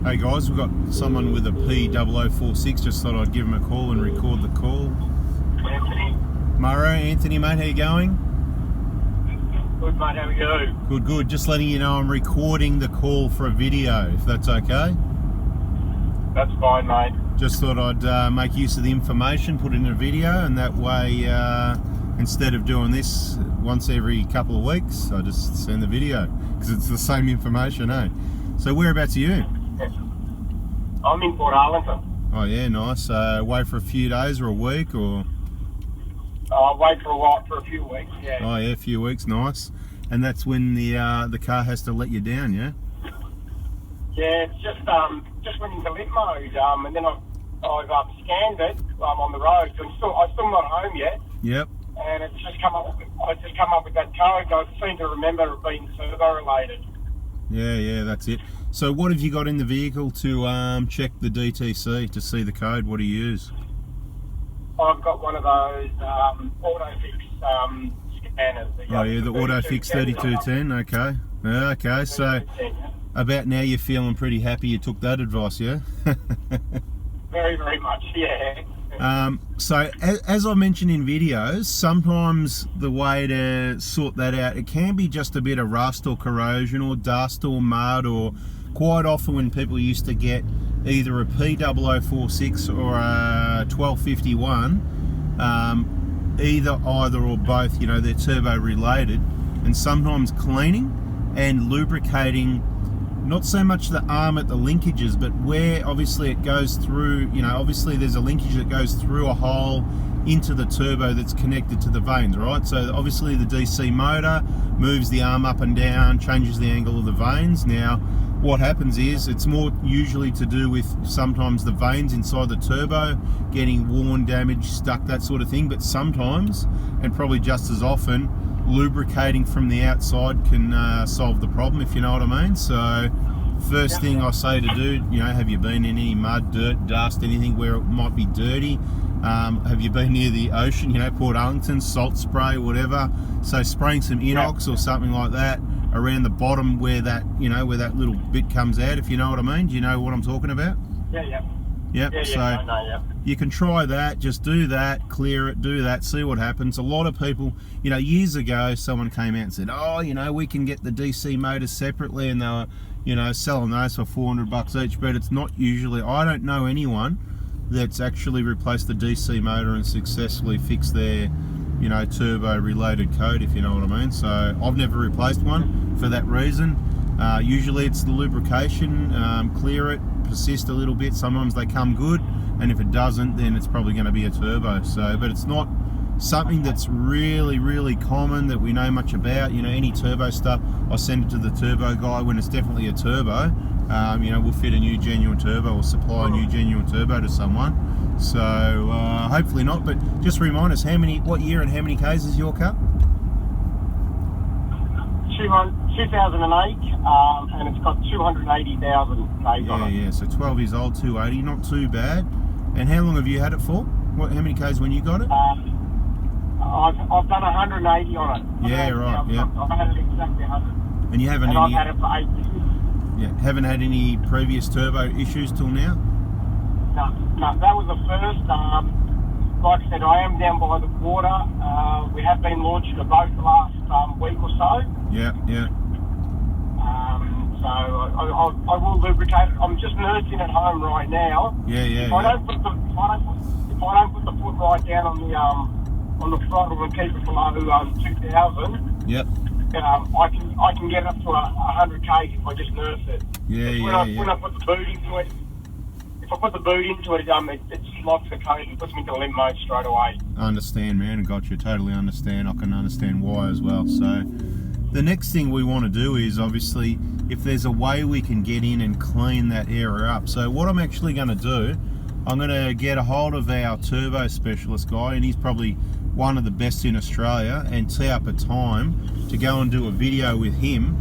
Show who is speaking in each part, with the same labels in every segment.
Speaker 1: Hey guys, we've got someone with a P0046. Just thought I'd give him a call and record the call.
Speaker 2: Anthony.
Speaker 1: Anthony, mate, how you going?
Speaker 2: Good, mate, how are you?
Speaker 1: Good, good. Just letting you know I'm recording the call for a video, if that's okay.
Speaker 2: That's fine, mate.
Speaker 1: Just thought I'd make use of the information, put it in a video, and that way, instead of doing this once every couple of weeks, I just send the video, because it's the same information, eh? So whereabouts are you?
Speaker 2: I'm in Port Arlington.
Speaker 1: Oh yeah, nice. Away for a few days or a week, or?
Speaker 2: I'll wait for a while, for a few weeks, yeah.
Speaker 1: Oh yeah, a few weeks, nice. And that's when the car has to let you down, yeah?
Speaker 2: Yeah, it's just went into limp mode, and then I've scanned it on the road. So I'm still not home yet.
Speaker 1: Yep.
Speaker 2: And it's just come up. I just come up with that code. I seem to remember it being turbo related.
Speaker 1: Yeah, that's it. So what have you got in the vehicle to check the DTC, to see the code? What do you use?
Speaker 2: I've got one of those AutoFix scanners.
Speaker 1: Oh yeah, the AutoFix 3210. Okay. Okay. So about now you're feeling pretty happy you took that advice, yeah?
Speaker 2: Very, very much, yeah.
Speaker 1: So as I mentioned in videos, sometimes the way to sort that out, it can be just a bit of rust or corrosion or dust or mud, or quite often when people used to get either a P0046 or a 1251, either or both, you know, they're turbo related, and sometimes cleaning and lubricating, not so much the arm at the linkages, but where obviously it goes through, you know, obviously there's a linkage that goes through a hole into the turbo that's connected to the vanes, right? So obviously the DC motor moves the arm up and down, changes the angle of the vanes. Now, what happens is, it's more usually to do with sometimes the vanes inside the turbo getting worn, damaged, stuck, that sort of thing, but sometimes, and probably just as often, lubricating from the outside can solve the problem, if you know what I mean. So first thing I say to do, you know, have you been in any mud, dirt, dust, anything where it might be dirty? Have you been near the ocean, you know, Port Arlington, salt spray, whatever? So spraying some inox or something like that around the bottom where that, you know, where that little bit comes out, if you know what I mean. Do you know what I'm talking about?
Speaker 2: Yeah.
Speaker 1: Yep.
Speaker 2: Yeah,
Speaker 1: so
Speaker 2: I know, yeah.
Speaker 1: You can try that, just do that, clear it, do that, see what happens. A lot of people, you know, years ago someone came out and said, oh, you know, we can get the DC motors separately, and they were, you know, selling those for $400 each, but it's not usually, I don't know anyone that's actually replaced the DC motor and successfully fixed their, you know, turbo related code, if you know what I mean. So I've never replaced one for that reason. Usually it's the lubrication, clear it, persist a little bit, sometimes they come good, and if it doesn't, then it's probably going to be a turbo. So, but it's not something that's really common that we know much about. You know, any turbo stuff, I send it to the turbo guy when it's definitely a turbo. You know, we'll fit a new genuine turbo or supply a new genuine turbo to someone. So hopefully not, but just remind us, what year and how many Ks is your car?
Speaker 2: 2008, and it's got 280,000 Ks on it.
Speaker 1: Yeah, so 12 years old, 280, not too bad. And how long have you had it for? How many Ks when you got it?
Speaker 2: I've done 180 on it.
Speaker 1: Yeah, right, yeah.
Speaker 2: I've had it exactly 100.
Speaker 1: And you haven't
Speaker 2: I've had it for 8 years.
Speaker 1: Yeah, haven't had any previous turbo issues till now?
Speaker 2: No, that was the first. Like I said, I am down by the water. We have been launching a boat the last week or so.
Speaker 1: Yeah.
Speaker 2: So I will lubricate it. I'm just nursing at home right now.
Speaker 1: Yeah.
Speaker 2: If I don't put the foot right down on the throttle and keep it below 2,000.
Speaker 1: Yep.
Speaker 2: I can get up to 100 k's if I just nurse it. When I put the boot into it, if I put the boot into it, it just locks the code and puts me into limp mode straight away.
Speaker 1: I understand, man. I got you. Totally understand. I can understand why as well. So the next thing we want to do is, obviously, if there's a way we can get in and clean that area up. So what I'm actually going to do, I'm going to get a hold of our turbo specialist guy, and he's probably one of the best in Australia, and tee up a time to go and do a video with him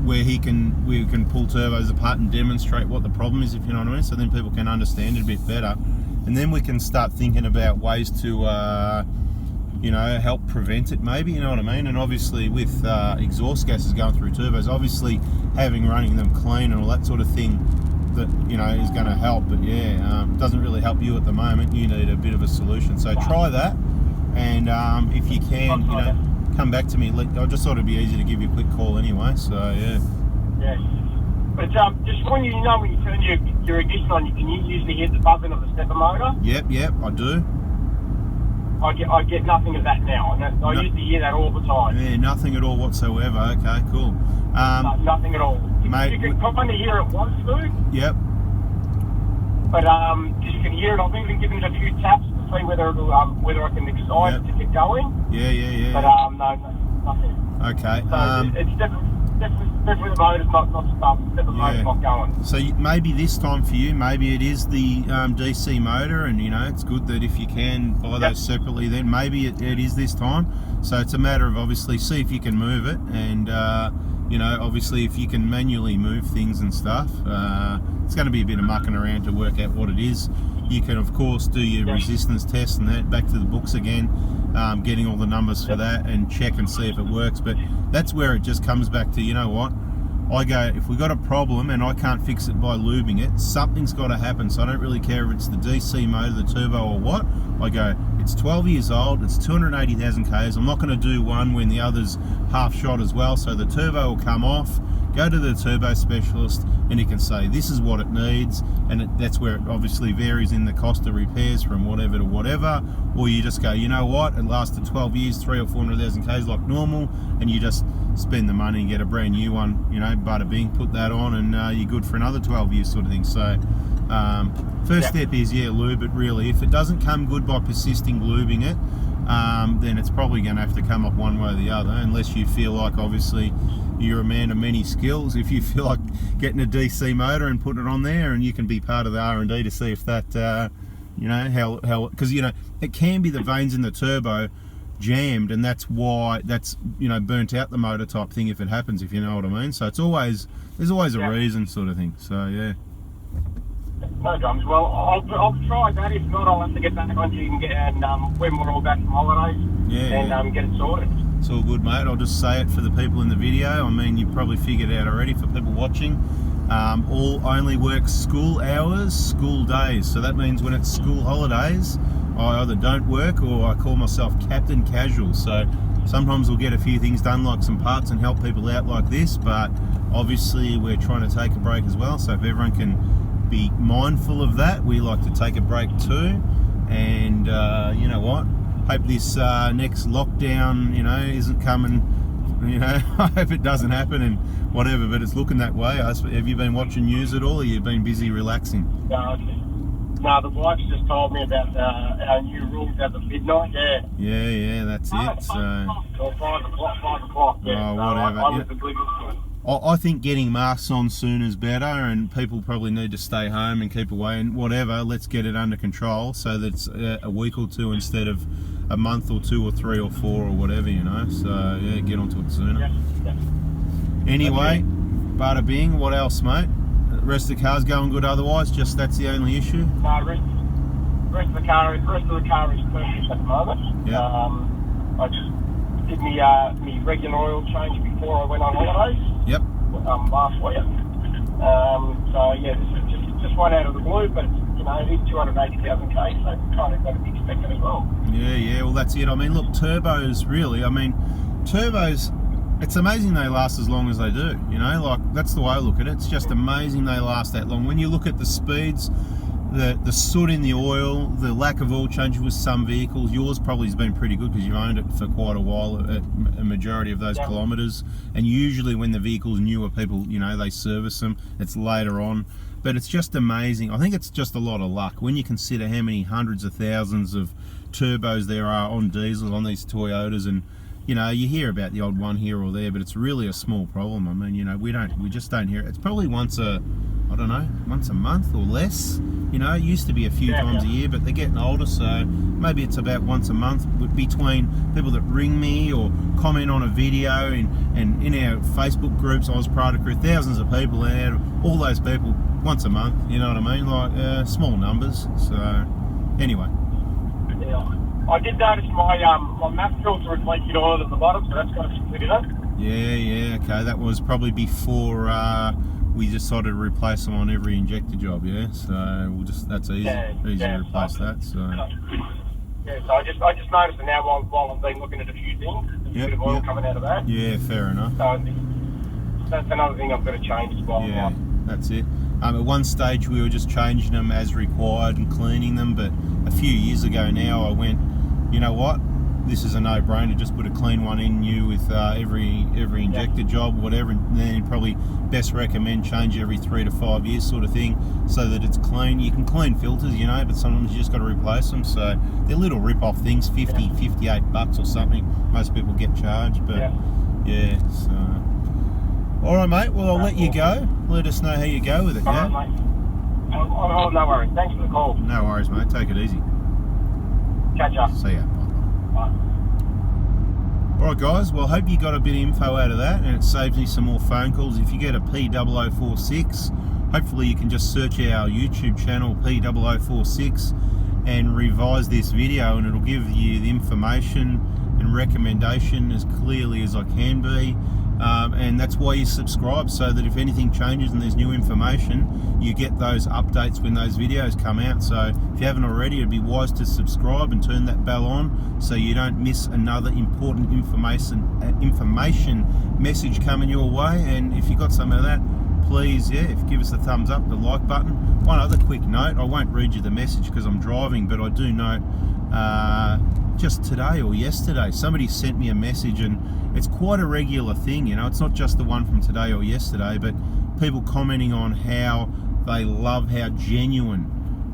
Speaker 1: where we can pull turbos apart and demonstrate what the problem is, if you know what I mean, so then people can understand it a bit better, and then we can start thinking about ways to you know, help prevent it maybe, you know what I mean? And obviously with exhaust gases going through turbos, obviously running them clean and all that sort of thing, that, you know, is going to help. But yeah, doesn't really help you at the moment. You need a bit of a solution, so try that, and if you can, you know, come back to me. I just thought it'd be easy to give you a quick call anyway, so yeah.
Speaker 2: But just when you know, when you turn your ignition on, can you usually hit the button of the stepper motor?
Speaker 1: Yep, I do.
Speaker 2: I get nothing of that now, and I used to hear that all the time.
Speaker 1: Yeah, nothing at all whatsoever. Okay, cool.
Speaker 2: No, nothing at all.
Speaker 1: Mate,
Speaker 2: you can kind of hear it once through.
Speaker 1: Yep.
Speaker 2: But you can hear it. I've even given it a few taps to see whether I can excite it to get going.
Speaker 1: Yeah.
Speaker 2: But no, nothing.
Speaker 1: Okay.
Speaker 2: So it's definitely the motor's not stuck. The motor's not going.
Speaker 1: So maybe this time for you, maybe it is the DC motor, and you know, it's good that if you can buy those separately, then maybe it is this time. So it's a matter of obviously see if you can move it, and you know, obviously if you can manually move things and stuff, it's going to be a bit of mucking around to work out what it is. You can of course do your resistance test and that, back to the books again, getting all the numbers for that and check and see if it works. But that's where it just comes back to, you know what, I go, if we got a problem and I can't fix it by lubing it, something's got to happen. So I don't really care if it's the DC motor, the turbo or what. I go, it's 12 years old, it's 280,000 Ks. I'm not going to do one when the other's half shot as well. So the turbo will come off, go to the turbo specialist, and he can say this is what it needs, and that's where it obviously varies in the cost of repairs from whatever to whatever. Or you just go, you know what, it lasted 12 years, 300,000 or 400,000 Ks like normal, and you just spend the money and get a brand new one, you know, bada bing, put that on, and you're good for another 12 years sort of thing. So first step is lube it really. If it doesn't come good by persisting lubing it, then it's probably going to have to come up one way or the other, unless you feel like obviously you're a man of many skills. If you feel like getting a DC motor and putting it on there, and you can be part of the R&D to see if that you know, how, because you know, it can be the vanes in the turbo jammed, and that's why that's, you know, burnt out the motor type thing if it happens, if you know what I mean. So it's always, there's always a reason sort of thing. So yeah.
Speaker 2: No drums. Well, I'll try that. If not, I'll have to get back on you and get, and when we're all back from holidays, and get it sorted.
Speaker 1: It's all good, mate. I'll just say it for the people in the video. I mean, you've probably figured it out already for people watching. All only works school hours, school days. So that means when it's school holidays, I either don't work or I call myself Captain Casual. So sometimes we'll get a few things done, like some parts, and help people out like this. But obviously we're trying to take a break as well. So if everyone can be mindful of that, we like to take a break too. And you know what, hope this next lockdown, you know, isn't coming, you know. I hope it doesn't happen and whatever, but it's looking that way. Have you been watching news at all, or you've been busy relaxing?
Speaker 2: No, the wife's just told me about our new rules at the midnight.
Speaker 1: Yeah, that's it. So
Speaker 2: 5 o'clock. Yeah.
Speaker 1: Whatever. I think getting masks on soon is better, and people probably need to stay home and keep away and whatever. Let's get it under control so that it's a week or two instead of a month or 2 or 3 or 4 or whatever, you know. So yeah, get onto it sooner.
Speaker 2: Yeah.
Speaker 1: Anyway, bada bing. What else, mate? The rest of the car's going good otherwise? Just that's the only issue?
Speaker 2: No, rest of the car is perfect at the moment.
Speaker 1: Yeah.
Speaker 2: I just did me regular oil change before I went on holidays.
Speaker 1: Yep.
Speaker 2: Last week. So yeah, this is just one out of the blue, but it's, you know, it is 280,000 K, so kind of got to be expected as well.
Speaker 1: Yeah. Well, that's it. I mean, look, turbos really. I mean, turbos. It's amazing they last as long as they do. You know, like that's the way I look at it. It's just amazing they last that long. When you look at the speeds, the soot in the oil, the lack of oil changes with some vehicles. Yours probably has been pretty good because you've owned it for quite a while, a majority of those kilometres. And usually when the vehicle's newer, people, you know, they service them. It's later on. But it's just amazing. I think it's just a lot of luck when you consider how many hundreds of thousands of turbos there are on diesels on these Toyotas. And you know, you hear about the odd one here or there, but it's really a small problem. I mean, you know, we just don't hear it. It's probably once a month or less. You know, it used to be a few times a year, but they're getting older, so maybe it's about once a month between people that ring me or comment on a video, and in our Facebook groups, Oz Prado Crew, thousands of people, and out of all those people, once a month, you know what I mean? Like, small numbers, so anyway.
Speaker 2: Yeah. I did notice my map filter is leaking oil at the bottom, so that's got to be cleared up.
Speaker 1: Yeah, okay. That was probably before we decided to replace them on every injector job, yeah? So that's easy to replace that, so...
Speaker 2: Yeah, so I just noticed it now while I've been looking at a few things. There's a bit of oil coming out of that.
Speaker 1: Yeah, fair enough.
Speaker 2: So that's another thing I've got to change as well.
Speaker 1: Yeah, that's it. At one stage we were just changing them as required and cleaning them, but a few years ago now I went, you know what, this is a no-brainer, just put a clean one in new with every injector job, whatever, and then probably best recommend change every 3 to 5 years sort of thing, so that it's clean. You can clean filters, you know, but sometimes you just got to replace them, so they're little rip-off things, 50, 58 bucks or something, most people get charged, but yeah, so... Alright mate, well I'll let you go, let us know how you go with it, yeah?
Speaker 2: Alright mate, oh, no worries, thanks for the call.
Speaker 1: No worries mate, take it easy.
Speaker 2: Catch up.
Speaker 1: See ya.
Speaker 2: Bye.
Speaker 1: Alright guys, well hope you got a bit of info out of that and it saves me some more phone calls. If you get a P0046, hopefully you can just search our YouTube channel P0046 and revise this video and it'll give you the information and recommendation as clearly as I can be. And that's why you subscribe, so that if anything changes and there's new information, you get those updates when those videos come out. So if you haven't already, it'd be wise to subscribe and turn that bell on so you don't miss another important information message coming your way. And if you got some of that, please, give us a thumbs up, the like button. One other quick note, I won't read you the message because I'm driving, but I do note just today or yesterday somebody sent me a message, and it's quite a regular thing, you know, it's not just the one from today or yesterday, but people commenting on how they love how genuine,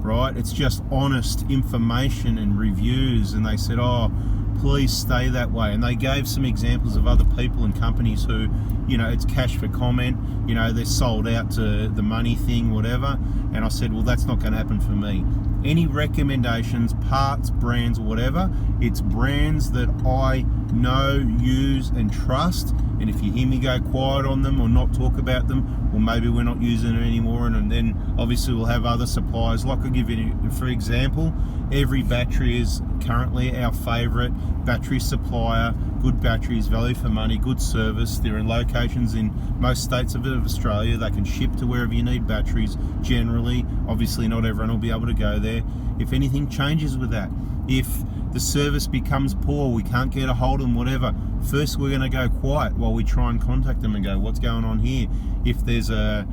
Speaker 1: right, it's just honest information and reviews, and they said, oh, please stay that way, and they gave some examples of other people and companies who, you know, it's cash for comment, you know, they're sold out to the money thing, whatever. And I said, well, that's not going to happen for me. Any recommendations, parts, brands, whatever, it's brands that I know, use and trust, and if you hear me go quiet on them or not talk about them, well, maybe we're not using it anymore, and then obviously we'll have other suppliers. Like I'll give you, for example, Every Battery is currently our favourite battery supplier. Good batteries, value for money, good service. They're in locations in most states of Australia. They can ship to wherever you need batteries generally. Obviously not everyone will be able to go there. If anything changes with that, if the service becomes poor, we can't get a hold of them, whatever, first we're going to go quiet while we try and contact them and go, what's going on here? If there's a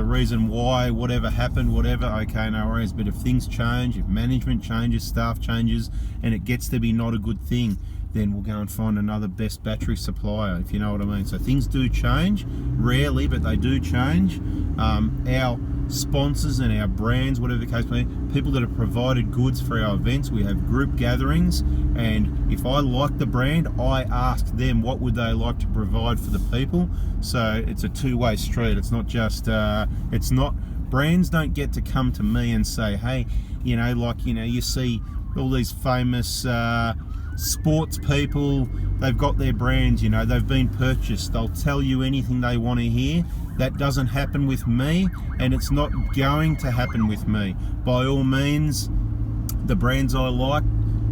Speaker 1: reason why, whatever happened, whatever, okay, no worries. But if things change, if management changes, staff changes, and it gets to be not a good thing, then we'll go and find another best battery supplier, if you know what I mean. So things do change, rarely, but they do change. Our sponsors and our brands, whatever the case may be, people that have provided goods for our events, we have group gatherings, and if I like the brand, I ask them what would they like to provide for the people. So it's a two-way street. It's not just, brands don't get to come to me and say, hey, you know, like, you know, you see all these famous sports people, they've got their brands, you know, they've been purchased, they'll tell you anything they want to hear. That doesn't happen with me, and it's not going to happen with me. By all means, the brands I like,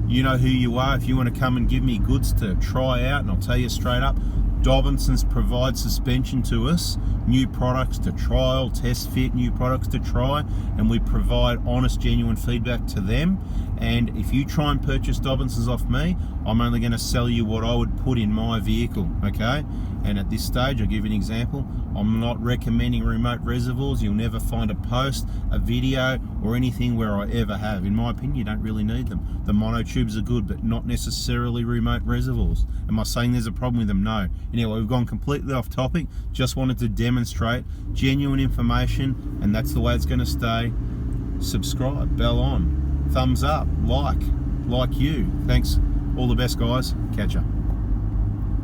Speaker 1: you know who you are. If you want to come and give me goods to try out, and I'll tell you straight up, Dobinson's provide suspension to us, new products to trial, test fit, new products to try, and we provide honest, genuine feedback to them. And if you try and purchase Dobinson's off me, I'm only going to sell you what I would put in my vehicle, okay? And at this stage, I'll give you an example. I'm not recommending remote reservoirs. You'll never find a post, a video, or anything where I ever have. In my opinion, you don't really need them. The monotubes are good, but not necessarily remote reservoirs. Am I saying there's a problem with them? No. Anyway, we've gone completely off topic. Just wanted to demonstrate genuine information, and that's the way it's going to stay. Subscribe, bell on, thumbs up, like you. Thanks. All the best, guys. Catch ya.